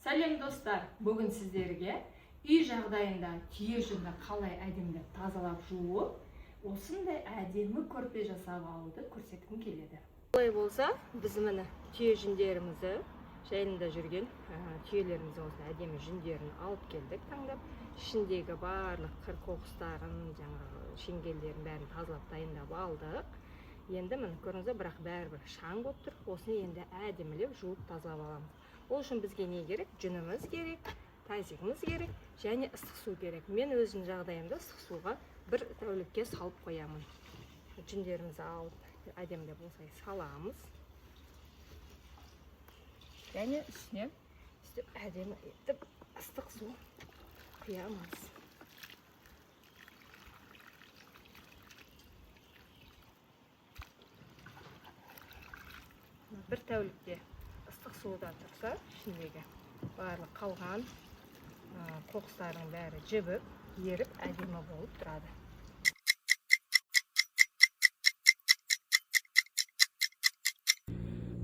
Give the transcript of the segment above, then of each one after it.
Сәлем достар, бүгін сіздерге үй жағдайында түйе жүнді қалай әдемілеп тазалап жуып, осындай әдемі көрпе жасап алуды көрсеткім келеді. Олай болса, біз міне түйе жүндерімізді, жайында жүрген түйелеріміздің осы әдемі жүндерін алып келдік, таңдап. Ішіндегі барлық кір қоқыстарын, жаңағы шеңгелдерін бәрін тазалап дайындап алдық. Енді міне көріңіздер, бірақ бәрібір шаң болып тұр. Осыны енді әдемілеп жуып тазалап аламыз. Ол үшін бізге не керек? Жүніміз керек, тазигіміз керек және ыстық су керек. Мен өзім жағдайымда ыстық суға бір тәулікке салып қоямын. Жүндерімізді алып әдемілеп осылай саламыз. Және үстіне әдемі етіп ыстық су құямыз. Бір тәулікте ыстық суда тұрса, ішіндегі барлық қалған қоқыстардың бәрі жібіп, еріп, әдемі болып тұрады.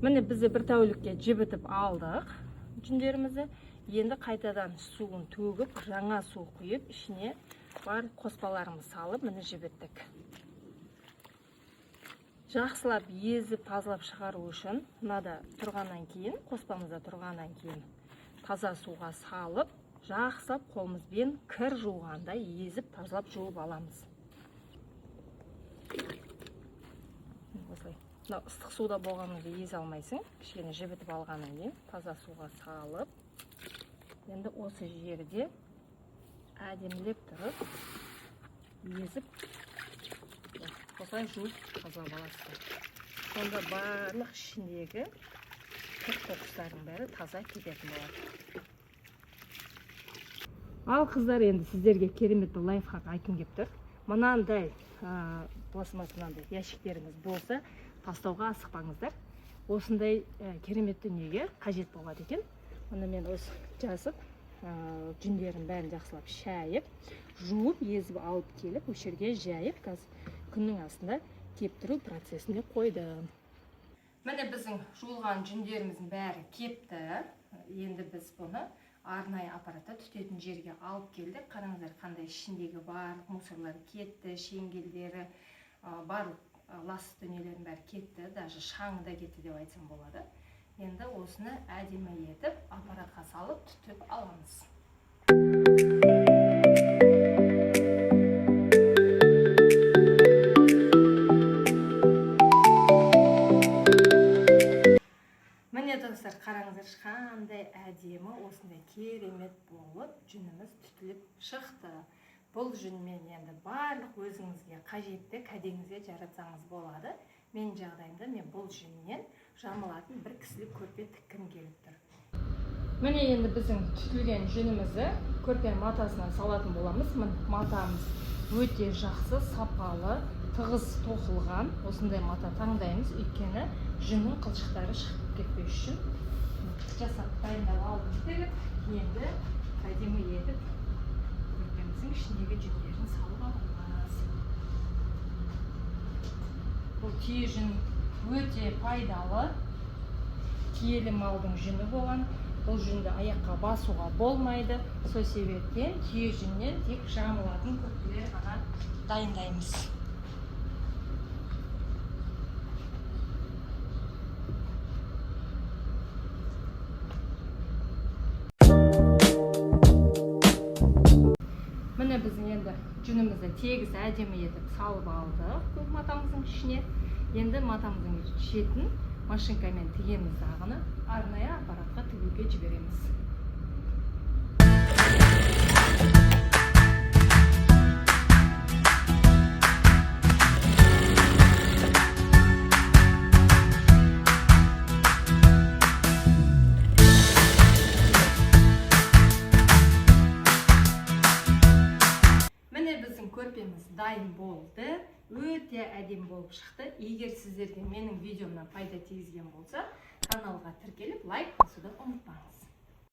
Міне бізді бір тәулікке жібітіп алдық жүндерімізді. Енді қайтадан суын төгіп, жаңа су құйып, ішіне барлық қоспаларымыз салып, міне жібіттік. Жақсылап езіп тазалап шығару үшін мынада тұрғаннан кейін, қоспамызда тұрғаннан кейін таза суға салып, жақсылап қолымызбен кір жуғанда езіп тазалап жуып аламыз. Осылай. Мына ыстық суда болғаныңды ез алмайсың. Кішкене жібітіп алғаннан кейін таза суға салып, енді осы жерде әдемілеп тұрып, езіп осылай жуып тазалап аласыздар. Сонда барлық ішіндегі кір қоқыстардың бәрі таза кететін болады. Ал қыздар, енді сіздерге керемет бір лайфхак айтқым келіп тұр. Мынандай пластмассаның ящиктеріңіз болса, тастауға асықпаңыздар. Осындай керемет дүниеге қажет болады екен. Оны мен осы жазып, жүндерін бәрін жақсылап шайып, жуып, езіп алып келіп, осы жерге жайып, күннің астында кептіру процесіне қойдым. Міне біздің жуылған жүндеріміздің бәрі кепті. Енді біз бұны арнайы аппаратта түтетін жерге алып келдік. Қараңыздар, қандай ішіндегі барлық мусорлар кетті, шеңгелдері, барлық лас дүниелердің бәрі кетті, даже шаңы да кетті деп айтсам болады. Енді осыны әдемі етіп аппаратқа салып түтіп аламыз. Достар, қараңыздар, қандай әдемі, осындай керемет болып жүніміз түтіліп шықты. Бұл жүнмен енді барлық өзіңізге қажетті кәдеңізге жаратсаңыз болады. Мен жағдайымда мен бұл жүннен жамылатын бір кісілік көрпе тіккім келіп тұр. Міне енді біздің түтілген жүнімізді көрпе матасына салатын боламыз. Матамыз өте жақсы, сапалы, тығыз тоқылған. Осындай мата таңдаймыз, өйткені жүннің қылшықтары шығып кетпеу үшін жасап дайындап алдым келіп, енді әдемі етіп көрпеміздің ішіндегі жүндерін салып аламыз. Бұл түйе жүн өте пайдалы, киелі малдың жүні болған. Бұл жүнді аяққа басуға болмайды. Сол себептен түйе жүннен тек жамылатын көрпелер ғана дайындаймыз. Міне біздің енді жүнімізді тегіс әдемі етіп салып алдық матамыздың ішіне. Енді матамыздың шетін машинкамен тігеміз дағыны арнайы аппаратқа тігуге жібереміз. Көрпеміз дайын болды, өте әдем болып шықты. Егер сіздерге менің видеомнан пайда тигізген болса, каналға тіркеліп лайк басуды ұмытпаңыз.